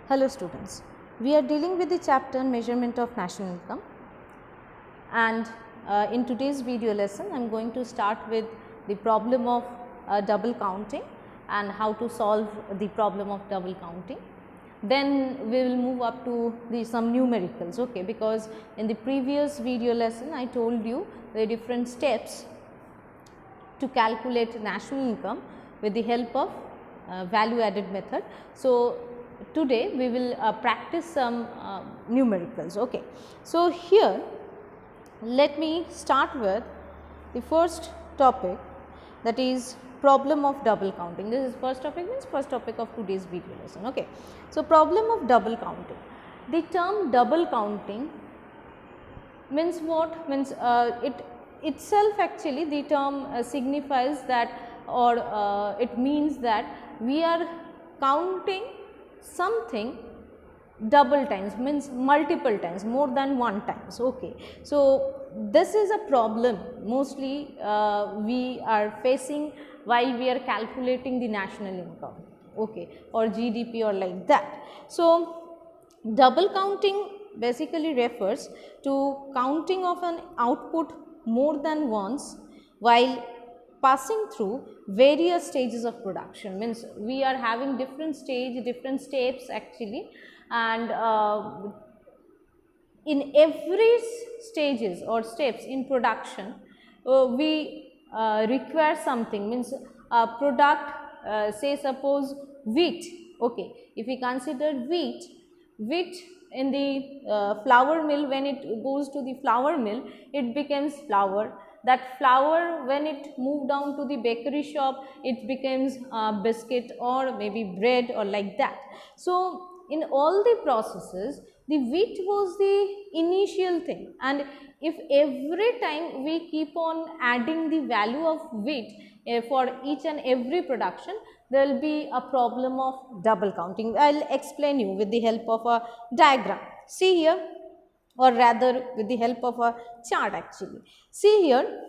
Hello students, we are dealing with the chapter measurement of national income, and in today's video lesson I am going to start with the problem of double counting and how to solve the problem of double counting. Then we will move up to some numericals, okay, because in the previous video lesson I told you the different steps to calculate national income with the help of value added method. So, today we will practice some numericals. Okay. So, here let me start with the first topic, that is problem of double counting. This is first topic, means first topic of today's video lesson. Okay. So, problem of double counting. The term double counting means what? Means it itself, actually the term signifies that, or it means that we are counting something double times, means multiple times, more than one times. Okay. So, this is a problem mostly we are facing while we are calculating the national income, okay, or GDP or like that. So, double counting basically refers to counting of an output more than once while passing through various stages of production. Means we are having different steps actually, and in every stages or steps in production we require something, means a product, say suppose wheat. Okay, if we consider wheat in the flour mill, when it goes to the flour mill it becomes flour. That flour, when it moved down to the bakery shop, it becomes biscuit or maybe bread or like that. So, in all the processes the wheat was the initial thing, and if every time we keep on adding the value of wheat for each and every production, there will be a problem of double counting. I will explain you with the help of a diagram. See here, or rather with the help of a chart actually. See here,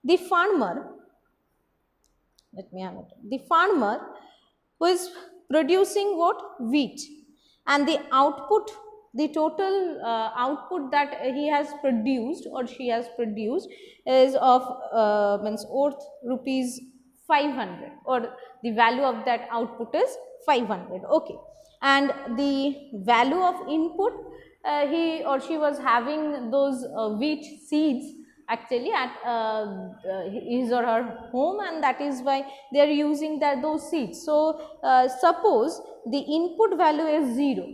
the farmer, the farmer who is producing what? Wheat, and the output, the total output that he has produced or she has produced is of means worth rupees 500, or the value of that output is 500. Okay. And the value of input, he or she was having those wheat seeds actually at his or her home, and that is why they are using those seeds. So, suppose the input value is 0.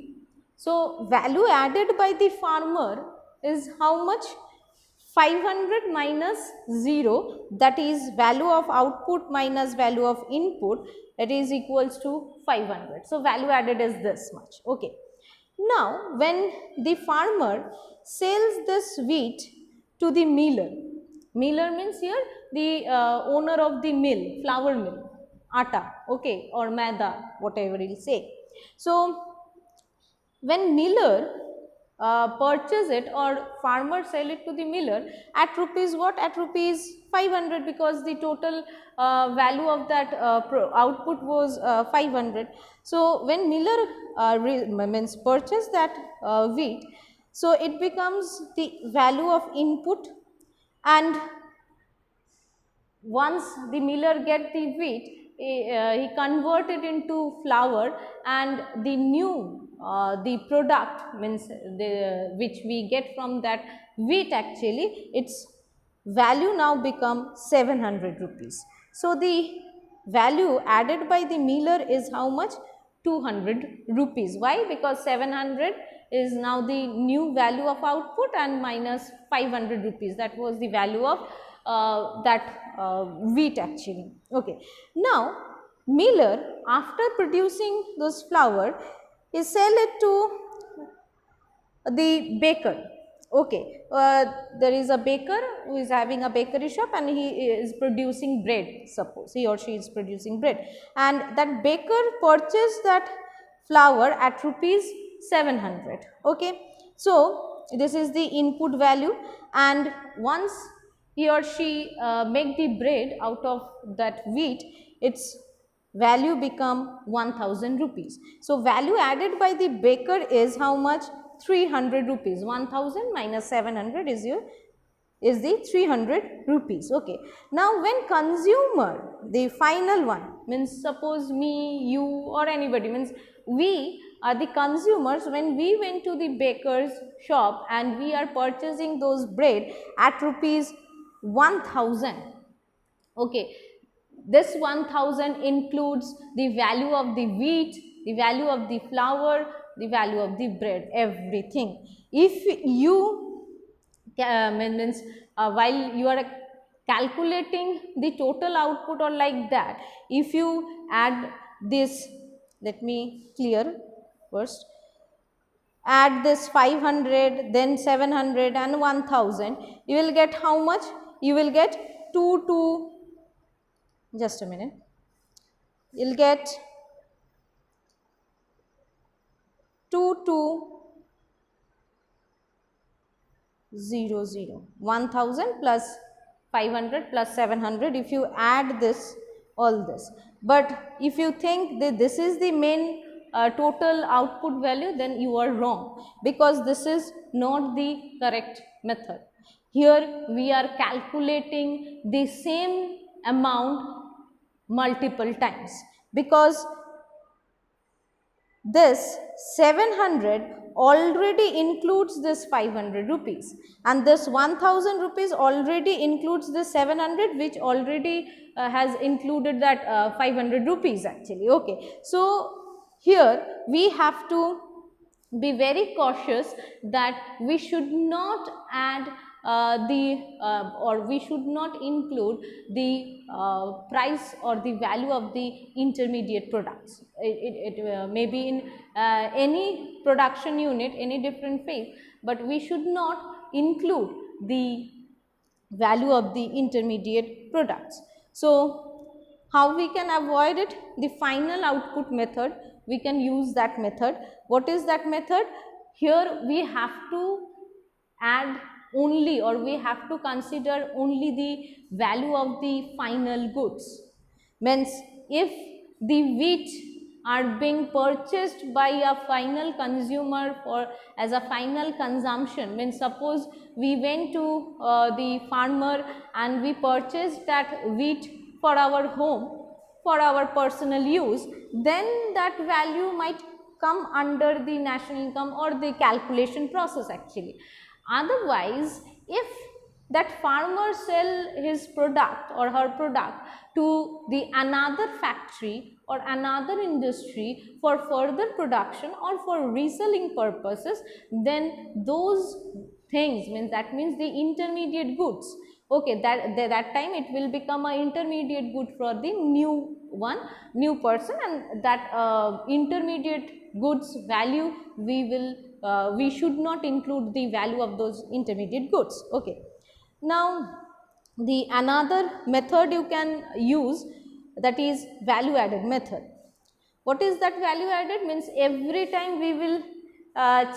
So, value added by the farmer is how much? 500 minus 0, that is value of output minus value of input, that is equals to 500. So, value added is this much. Okay. Now, when the farmer sells this wheat to the miller, miller means here the owner of the mill, flour mill, atta, okay, or maida, whatever you will say. So, when miller purchase it, or farmer sell it to the miller at rupees what? At rupees 500, because the total value of that output was 500. So, when miller means purchase that wheat, so it becomes the value of input, and once the miller get the wheat, he convert it into flour, and the new the product, means the which we get from that wheat, actually its value now become 700 rupees. So, the value added by the miller is how much? 200 rupees. Why? Because 700 is now the new value of output, and minus 500 rupees, that was the value of that wheat actually. Okay. Now, miller, after producing those flour, he sell it to the baker. Okay. There is a baker who is having a bakery shop, and he is producing bread, suppose he or she is producing bread, and that baker purchased that flour at rupees 700. Okay. So, this is the input value, and once he or she make the bread out of that wheat, its value become 1000 rupees. So, value added by the baker is how much? 300 rupees. 1000 minus 700 is the 300 rupees. Okay. Now, when consumer, the final one, means suppose me, you or anybody, means we are the consumers, when we went to the baker's shop and we are purchasing those bread at rupees 1000. Okay. This 1000 includes the value of the wheat, the value of the flour, the value of the bread, everything. If you means while you are calculating the total output or like that, if you add this, let me clear first, add this 500, then 700 and 1000, you will get how much? You will get 2 just a minute, you will get 2200, 1000 plus 500 plus 700, if you add this, all this. But if you think that this is the main total output value, then you are wrong, because this is not the correct method. Here we are calculating the same amount multiple times, because this 700 already includes this 500 rupees, and this 1000 rupees already includes this 700, which already has included that 500 rupees actually. Okay. So, here we have to be very cautious that we should not add or we should not include the price or the value of the intermediate products. It may be in any production unit, any different phase, but we should not include the value of the intermediate products. So, how we can avoid it? The final output method, we can use that method. What is that method? Here we have to add only, or we have to consider only the value of the final goods. Means if the wheat are being purchased by a final consumer for as a final consumption, means suppose we went to the farmer and we purchased that wheat for our home, for our personal use, then that value might come under the national income or the calculation process actually. Otherwise, if that farmer sell his product or her product to the another factory or another industry for further production or for reselling purposes, then those things means, that means the intermediate goods, okay, that time it will become a intermediate good for the new person, and that intermediate goods value we should not include the value of those intermediate goods. Okay. Now, the another method you can use, that is value added method. What is that value added? Means every time we will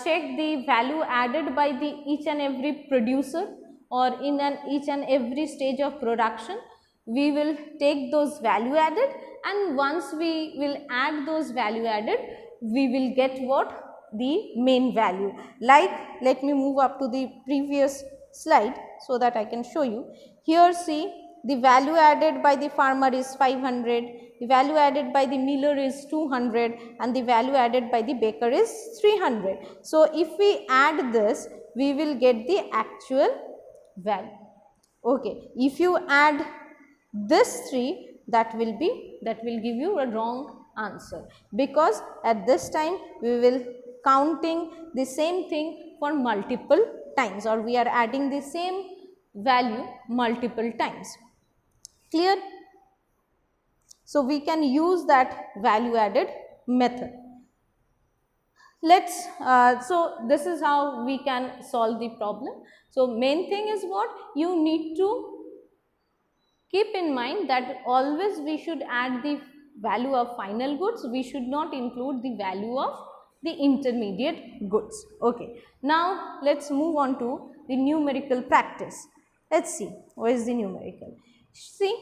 check the value added by the each and every producer, or in each and every stage of production, we will take those value added, and once we will add those value added, we will get what? The main value. Like, let me move up to the previous slide so that I can show you. Here see, the value added by the farmer is 500, the value added by the miller is 200, and the value added by the baker is 300. So, if we add this, we will get the actual value. Okay. If you add this 3, that will give you a wrong answer, because at this time we will counting the same thing for multiple times, or we are adding the same value multiple times. Clear? So, we can use that value added method. Let's so this is how we can solve the problem. So, main thing is what? You need to keep in mind that always we should add the value of final goods, we should not include the value of the intermediate goods. Okay. Now, let us move on to the numerical practice. Let us see what is the numerical. See,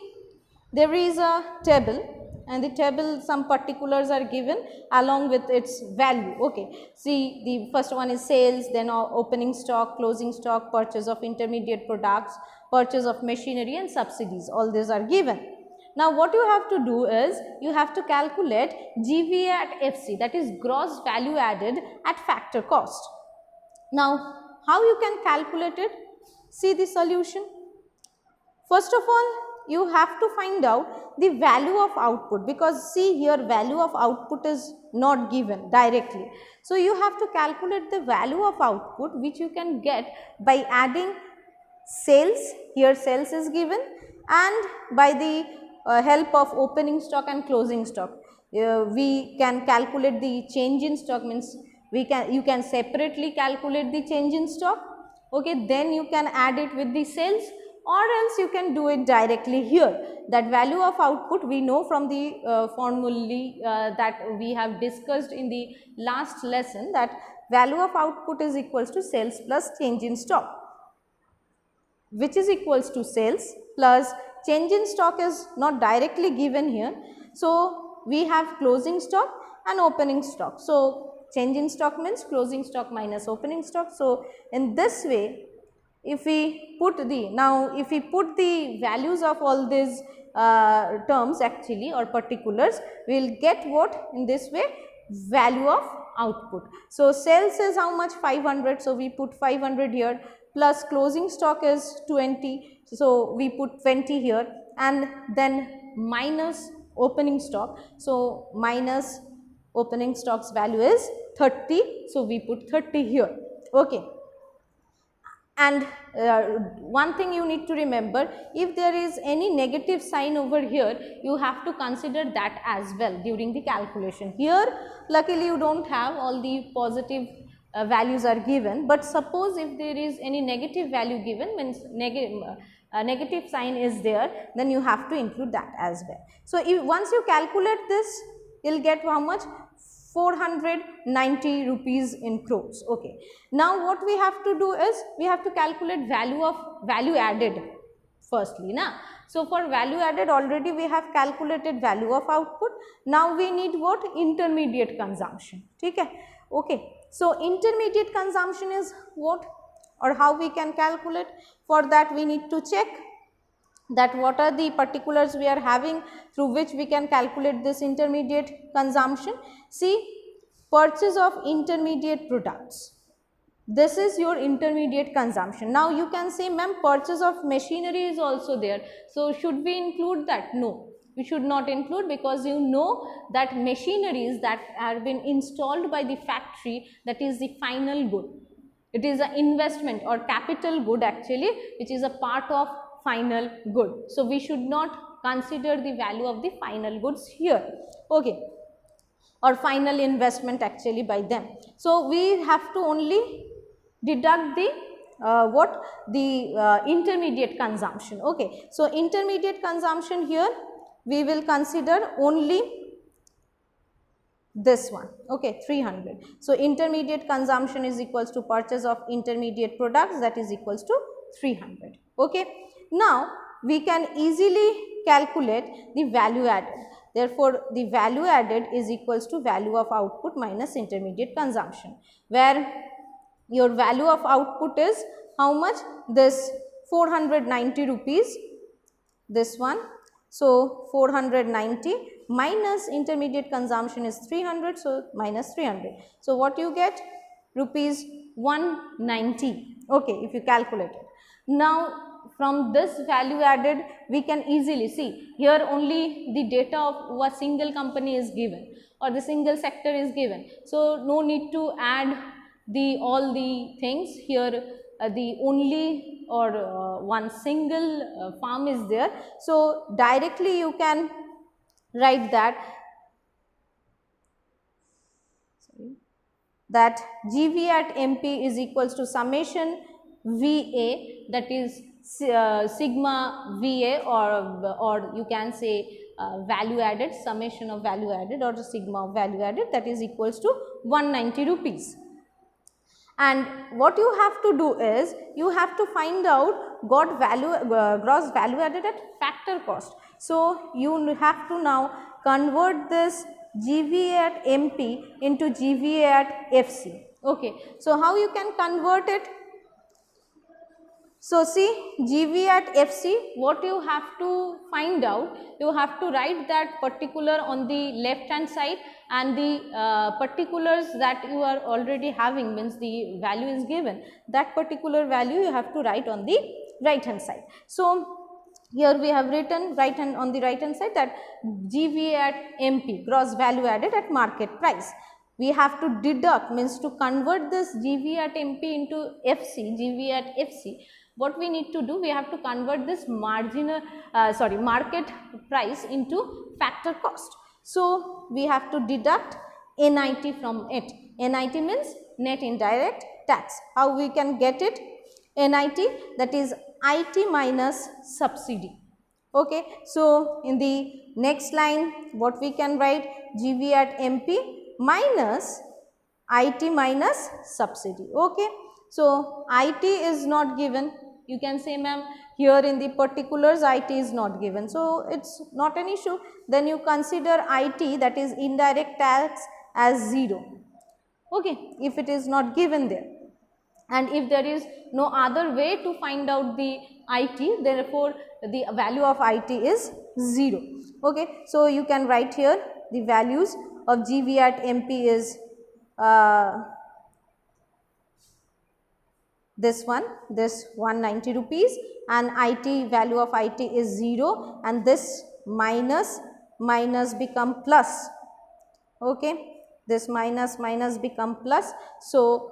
there is a table and the table some particulars are given along with its value. Okay. See, the first one is sales, then opening stock, closing stock, purchase of intermediate products, purchase of machinery and subsidies, all these are given. Now, what you have to do is you have to calculate GVA at FC, that is gross value added at factor cost. Now, how you can calculate it? See the solution. First of all, you have to find out the value of output, because see here value of output is not given directly. So, you have to calculate the value of output which you can get by adding sales, here sales is given, and by the help of opening stock and closing stock. We can calculate the change in stock, means you can separately calculate the change in stock, okay, then you can add it with the sales, or else you can do it directly here. That value of output we know from the formulae that we have discussed in the last lesson, that value of output is equals to sales plus change in stock, which is equals to sales plus change in stock is not directly given here. So, we have closing stock and opening stock. So, change in stock means closing stock minus opening stock. So, in this way, if we put the values of all these terms actually or particulars, we will get what in this way, value of output. So, sales is how much, 500, so we put 500 here, plus closing stock is 20, so we put 20 here, and then minus opening stock. So, minus opening stock's value is 30, so we put 30 here. Okay. And one thing you need to remember, if there is any negative sign over here, you have to consider that as well during the calculation. Here luckily you do not have, all the positive values are given, but suppose if there is any negative value given, means negative sign is there, then you have to include that as well. So, if once you calculate this, you will get how much, 490 rupees in crores. Okay. Now, what we have to do is we have to calculate value added firstly. So, for value added already we have calculated value of output. Now, we need what, intermediate consumption. Okay. So, intermediate consumption is what, or how we can calculate? For that we need to check that what are the particulars we are having through which we can calculate this intermediate consumption. See, purchase of intermediate products, this is your intermediate consumption. Now, you can say, ma'am, purchase of machinery is also there, so should we include that? No, we should not include, because you know that machineries that have been installed by the factory, that is the final good. It is an investment or capital good actually, which is a part of final good. So, we should not consider the value of the final goods here, okay, or final investment actually by them. So, we have to only deduct the intermediate consumption. Okay. So, intermediate consumption here we will consider only this one, okay, 300. So, intermediate consumption is equals to purchase of intermediate products, that is equals to 300. Okay. Now, we can easily calculate the value added. Therefore, the value added is equals to value of output minus intermediate consumption, where your value of output is how much, this 490 rupees, this one. So, 490 minus intermediate consumption is 300, so minus 300. So, what you get, rupees 190, okay, if you calculate it. Now, from this value added we can easily see, here only the data of a single company is given or the single sector is given. So, no need to add all the things here, the only or one single farm is there. So, directly you can write that GV at MP is equals to summation VA, that is sigma VA, or you can say value added, summation of value added or sigma of value added, that is equals to 190 rupees. And what you have to do is you have to find out gross value added at factor cost. So, you have to now convert this GVA at MP into GVA at FC. Okay. So, how you can convert it? So, see GV at FC, what you have to find out, you have to write that particular on the left hand side and the particulars that you are already having, means the value is given, that particular value you have to write on the right hand side. So, here we have written on the right hand side that GVA at MP, gross value added at market price. We have to deduct, means to convert this GVA at MP into FC, GVA at FC. What we need to do, we have to convert this market price into factor cost. So, we have to deduct NIT from it. NIT means net indirect tax. How we can get it? NIT, that is IT minus subsidy. Okay. So, in the next line what we can write? GV at MP minus IT minus subsidy. Okay. So, IT is not given, you can say ma'am here in the particulars IT is not given. So, it is not an issue, then you consider IT, that is indirect tax, as 0, okay, if it is not given there. And if there is no other way to find out the IT, therefore, the value of IT is 0. Okay. So, you can write here the values of GV at MP is this 190 rupees, and IT, value of IT is 0, and this minus become plus. Okay. This minus become plus. So,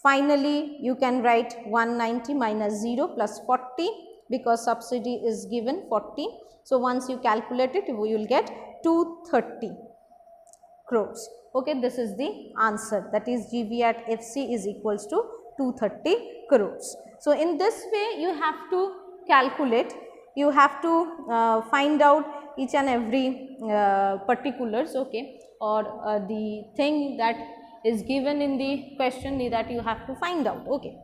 finally, you can write 190 minus 0 plus 40, because subsidy is given 40. So, once you calculate it, you will get 230 crores. Okay, this is the answer, that is GV at FC is equals to 230 crores. So, in this way you have to calculate, you have to find out each and every particulars, okay, or the thing that is given in the question that you have to find out. Okay.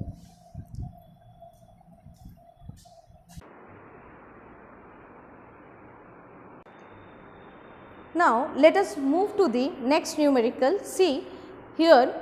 Now, let us move to the next numerical. See here,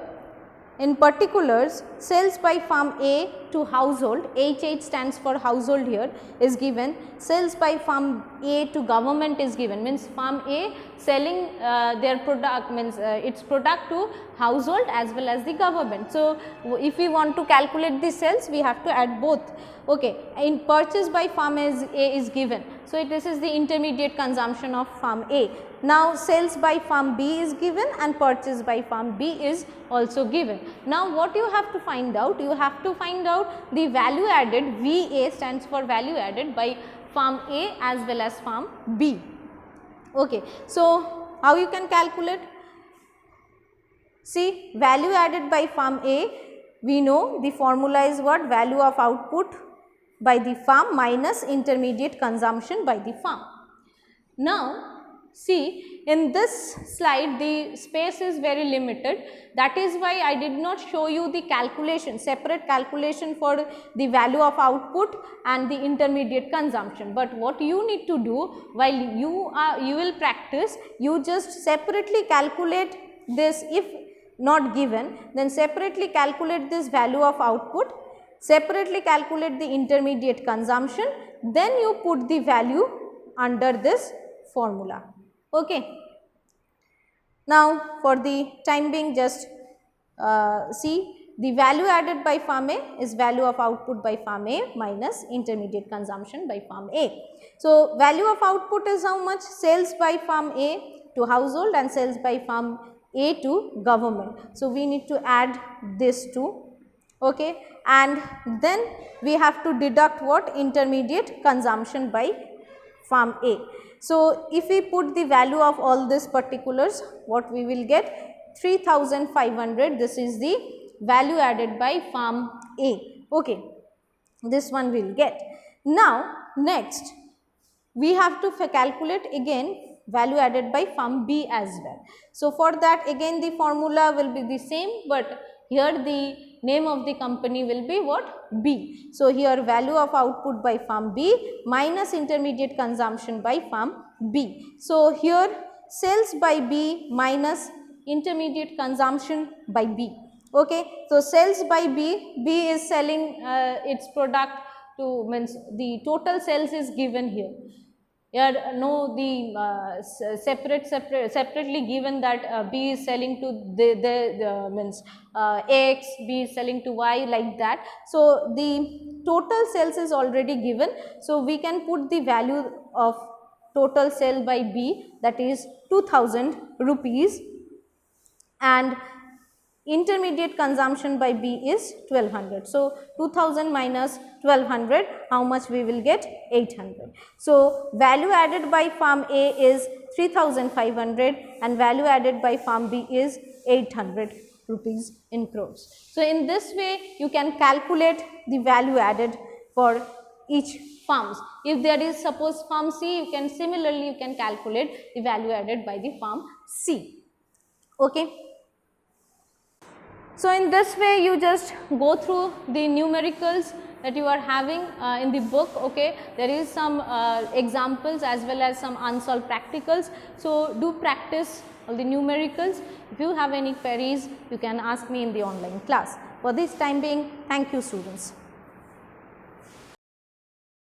in particulars, sales by firm A to household, H stands for household here, is given. Sales by firm A to government is given, means firm A selling their product, means its product to household as well as the government. So, if we want to calculate the sales, we have to add both. Okay. In purchase by firm A is given. So, this is the intermediate consumption of firm A. Now, sales by firm B is given and purchase by firm B is also given. Now, what you have to find out? You have to find out the value added, VA stands for value added by firm A as well as firm B. Okay. So, how you can calculate? See, value added by firm A, we know the formula is what? Value of output by the firm minus intermediate consumption by the firm. Now, see, in this slide the space is very limited, that is why I did not show you the calculation, separate calculation for the value of output and the intermediate consumption. But what you need to do while you will practice, you just separately calculate this. If not given, then separately calculate this value of output, separately calculate the intermediate consumption, then you put the value under this formula. Okay. Now, for the time being, just see, the value added by firm A is value of output by firm A minus intermediate consumption by firm A. So, value of output is how much? Sales by firm A to household and sales by firm A to government. So, we need to add this two. Okay. And then we have to deduct what? Intermediate consumption by firm A. So, if we put the value of all these particulars, what we will get? 3500, this is the value added by firm A. Okay. This one we will get. Now, next we have to calculate again value added by firm B as well. So, for that again the formula will be the same, but Here the name of the company will be what? B. So, here value of output by firm B minus intermediate consumption by firm B. So, here sales by B minus intermediate consumption by B. Okay. So, sales by B, B is selling its product to, means the total sales is given here. Here no the separately given that B is selling to the means X, B is selling to Y, like that. So, the total sales is already given. So, we can put the value of total sale by B, that is 2000 rupees, and intermediate consumption by B is 1200. So, 2000 minus 1200, how much we will get? 800. So, value added by firm A is 3500 and value added by firm B is 800 rupees in crores. So, in this way you can calculate the value added for each firms. If there is suppose firm C, you can similarly you can calculate the value added by the firm C. Okay. So, in this way you just go through the numericals that you are having in the book. Okay. There is some examples as well as some unsolved practicals. So, do practice all the numericals. If you have any queries, you can ask me in the online class. For this time being, thank you students.